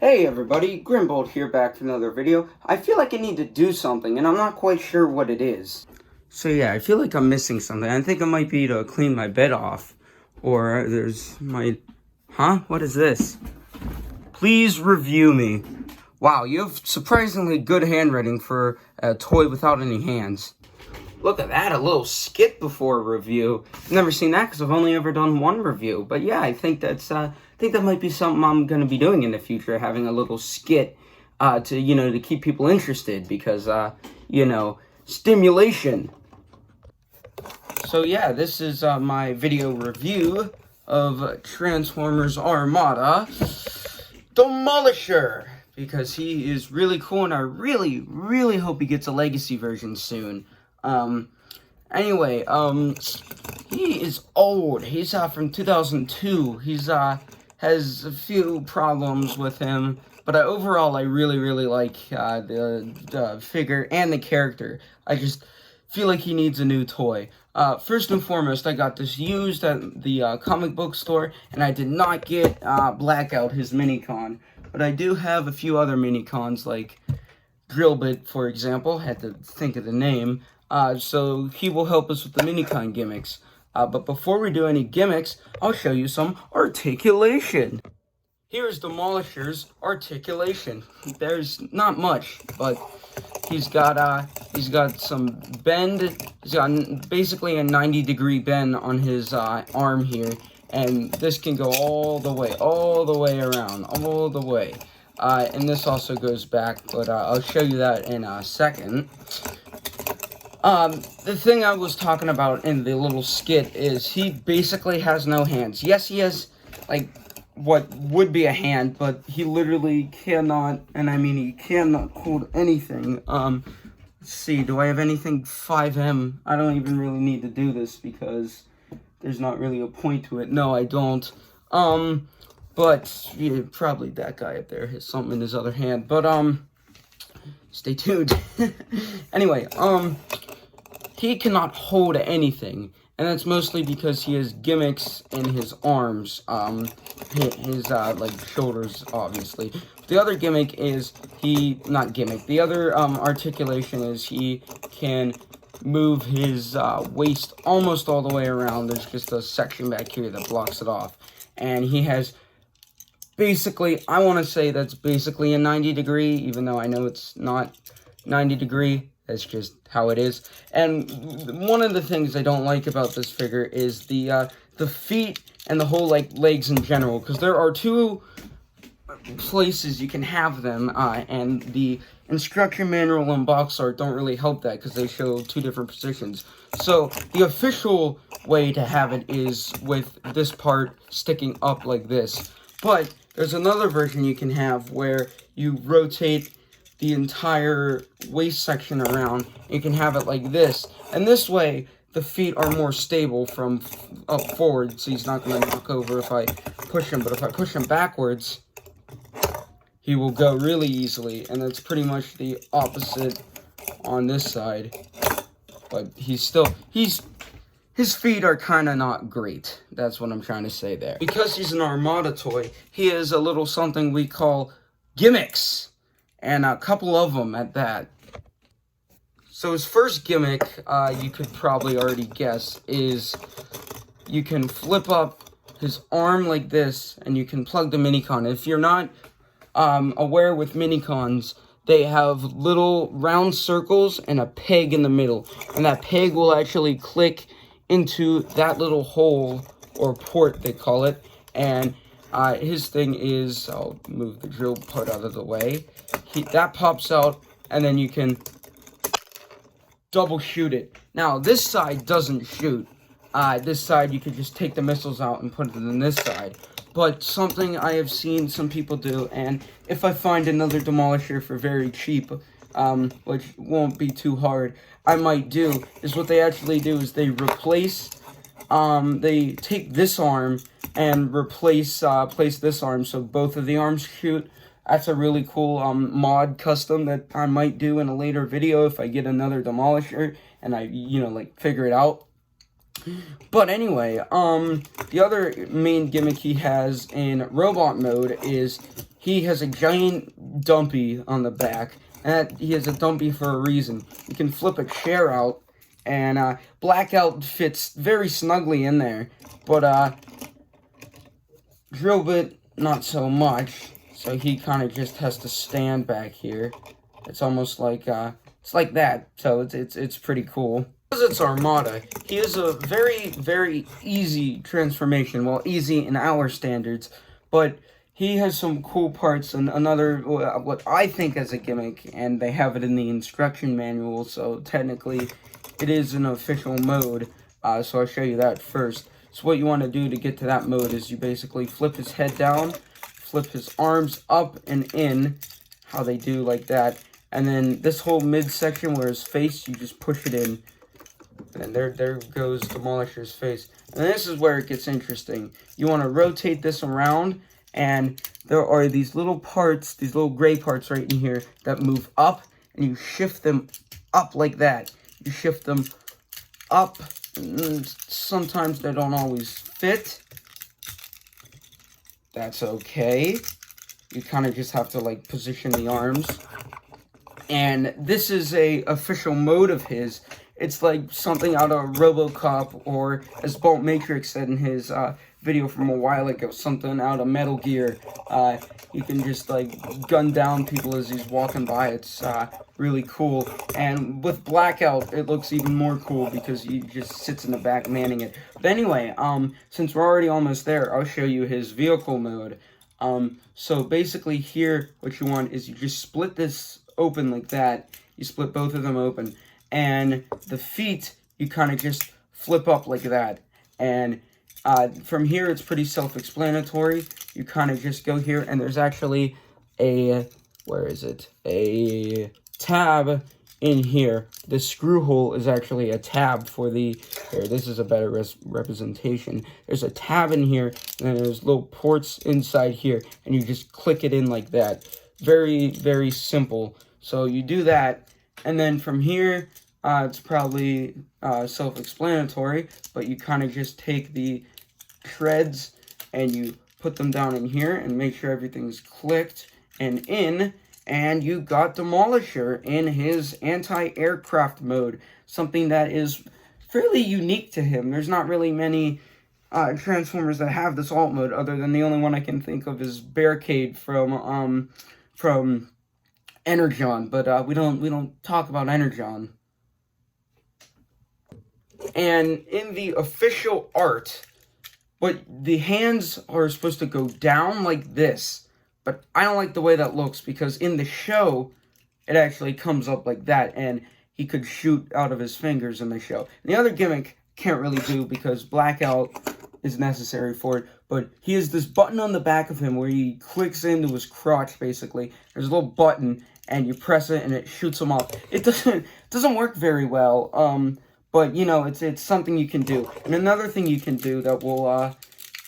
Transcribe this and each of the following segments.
Hey everybody, Grimbold here, back for another video. I feel like I need to do something, and I'm not quite sure what it is. So yeah, I feel like I'm missing something. I think it might be to clean my bed off. Or there's my... Huh? What is this? Please review me. Wow, you have surprisingly good handwriting for a toy without any hands. Look at that, a little skit before a review. I've never seen that because I've only ever done one review. But yeah, I think that's I think that might be something I'm gonna be doing in the future, having a little skit to keep people interested because stimulation. So yeah, this is my video review of Transformers Armada Demolisher, because he is really cool and I really hope he gets a legacy version soon. Anyway, he is old. He's from 2002. He's has a few problems with him, but overall I really like the figure and the character. I just feel like he needs a new toy. First and foremost, I got this used at the comic book store, and I did not get Blackout, his minicon, but I do have a few other minicons like Drillbit, for example. Had to think of the name. So he will help us with the minicon gimmicks. But before we do any gimmicks, I'll show you some articulation. Here's Demolisher's articulation. There's not much, but he's got some bend. He's got basically a 90-degree bend on his arm here, and this can go all the way around, all the way. And this also goes back, but I'll show you that in a second. The thing I was talking about in the little skit is he basically has no hands. Yes, he has, like, what would be a hand, but he literally cannot, and I mean he cannot hold anything. Let's see, do I have anything 5M? I don't even really need to do this because there's not really a point to it. No, I don't. But, yeah, probably that guy up there has something in his other hand, but, stay tuned. Anyway, he cannot hold anything, and that's mostly because he has gimmicks in his arms, his like, shoulders, obviously. The other gimmick is the other, articulation is he can move his, waist almost all the way around. There's just a section back here that blocks it off, and he has basically, I want to say that's basically a 90-degree, even though I know it's not 90-degree. That's just how it is. And one of the things I don't like about this figure is the feet and the whole, like, legs in general, because there are two places you can have them, and the instruction manual and box art don't really help that, because they show two different positions. So, the official way to have it is with this part sticking up like this. But there's another version you can have where you rotate the entire waist section around. You can have it like this, and this way the feet are more stable from up forward, so he's not going to knock over if I push him. But if I push him backwards, he will go really easily, and that's pretty much the opposite on this side. But his feet are kind of not great. That's what I'm trying to say there. Because he's an Armada toy, he has a little something we call gimmicks, and a couple of them at that. So his first gimmick, you could probably already guess, is you can flip up his arm like this, and you can plug the minicon. If you're not aware with minicons, they have little round circles and a peg in the middle, and that peg will actually click into that little hole, or port they call it, and his thing is, I'll move the drill part out of the way, that pops out, and then you can double shoot it. Now, this side doesn't shoot. This side, you could just take the missiles out and put it in this side. But something I have seen some people do, and if I find another Demolisher for very cheap, which won't be too hard, I might do, is what they actually do is they replace, they take this arm and place this arm so both of the arms shoot. That's a really cool mod custom that I might do in a later video if I get another Demolisher and I, like, figure it out. But anyway, the other main gimmick he has in robot mode is he has a giant dumpy on the back, and he has a dumpy for a reason. You can flip a chair out, and Blackout fits very snugly in there, but Drill Bit, not so much, so he kind of just has to stand back here. It's almost like, it's like that, so it's pretty cool. Because it's Armada, he is a very, very easy transformation, well, easy in our standards, but he has some cool parts, and another, what I think is a gimmick, and they have it in the instruction manual, so technically it is an official mode, so I'll show you that first. So what you want to do to get to that mode is you basically flip his head down, flip his arms up and in, how they do like that, and then this whole midsection where his face, you just push it in. And there goes Demolisher's face. And this is where it gets interesting. You want to rotate this around, and there are these little parts, these little gray parts right in here that move up, and you shift them up like that. You shift them up, and sometimes they don't always fit. That's okay. You kind of just have to, like, position the arms. And this is a official mode of his. It's like something out of RoboCop, or as Bolt Matrix said in his video from a while ago, something out of Metal Gear. You can just like gun down people as he's walking by. It's really cool. And with Blackout, it looks even more cool because he just sits in the back manning it. But anyway, since we're already almost there, I'll show you his vehicle mode. So basically here, what you want is you just split this open like that. You split both of them open. And the feet, you kind of just flip up like that. And from here, it's pretty self-explanatory. You kind of just go here, and there's actually a, where is it? A tab in here. The screw hole is actually a tab for the, here, this is a better representation. There's a tab in here, and then there's little ports inside here, and you just click it in like that. Very, very simple. So you do that, and then from here, it's probably self-explanatory, but you kind of just take the treads and you put them down in here and make sure everything's clicked and in, and you got Demolisher in his anti-aircraft mode, something that is fairly unique to him. There's not really many Transformers that have this alt mode, other than the only one I can think of is Barricade from Energon, but we don't talk about Energon. And in the official art, but the hands are supposed to go down like this, but I don't like the way that looks, because in the show, it actually comes up like that, and he could shoot out of his fingers in the show. And the other gimmick can't really do, because Blackout is necessary for it, but he has this button on the back of him where he clicks into his crotch, basically. There's a little button, and you press it, and it shoots him off. It doesn't work very well, but, you know, it's something you can do. And another thing you can do that will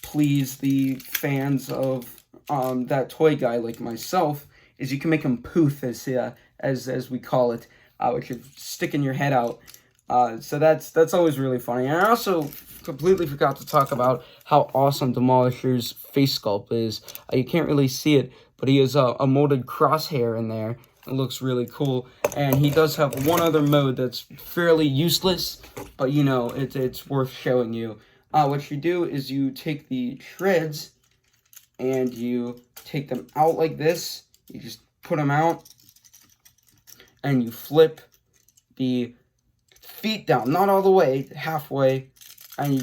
please the fans of that toy guy like myself is you can make him poof, as we call it, which is sticking your head out. So that's always really funny. And I also completely forgot to talk about how awesome Demolisher's face sculpt is. You can't really see it, but he has a molded crosshair in there. It looks really cool, and he does have one other mode that's fairly useless, but you know, it's worth showing you. What you do is you take the treads, and you take them out like this. You just put them out, and you flip the feet down, not all the way, halfway, and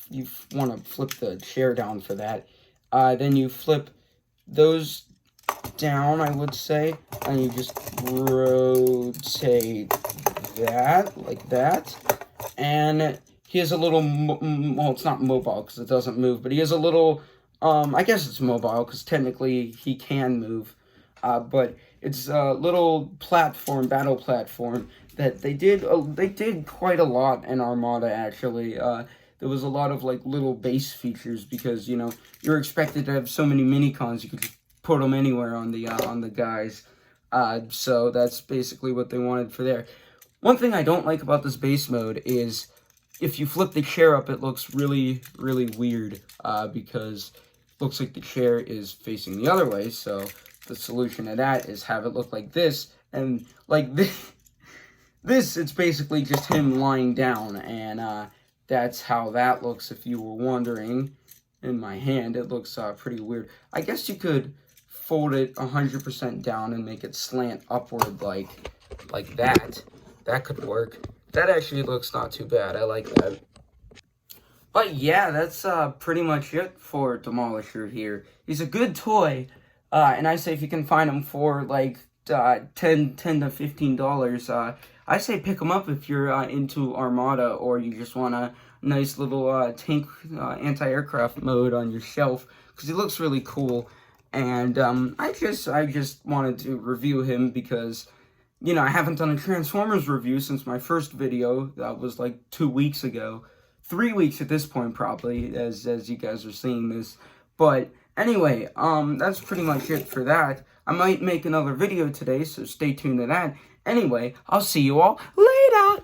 you want to flip the chair down for that. Then you flip those down, I would say, and you just rotate that like that, and he has a little well, it's not mobile because it doesn't move, but he has a little I guess it's mobile because technically he can move, but it's a little platform, battle platform that they did quite a lot in Armada, actually. There was a lot of like little base features because, you know, you're expected to have so many mini-cons, you could just put them anywhere on the guys. So that's basically what they wanted for there. One thing I don't like about this base mode is if you flip the chair up, it looks really, really weird, because looks like the chair is facing the other way. So the solution to that is have it look like this, and like this. It's basically just him lying down, and that's how that looks. If you were wondering, in my hand, it looks pretty weird. I guess you could fold it 100% down and make it slant upward like that. That could work. That actually looks not too bad. I like that. But yeah, that's pretty much it for Demolisher here. He's a good toy, and I say if you can find him for like $10 to $15, I say pick him up if you're into Armada, or you just want a nice little tank anti-aircraft mode on your shelf, because he looks really cool. And I just wanted to review him because, you know, I haven't done a Transformers review since my first video. That was like 2 weeks ago. 3 weeks at this point, probably, as you guys are seeing this. But anyway, that's pretty much it for that. I might make another video today, so stay tuned to that. Anyway, I'll see you all later.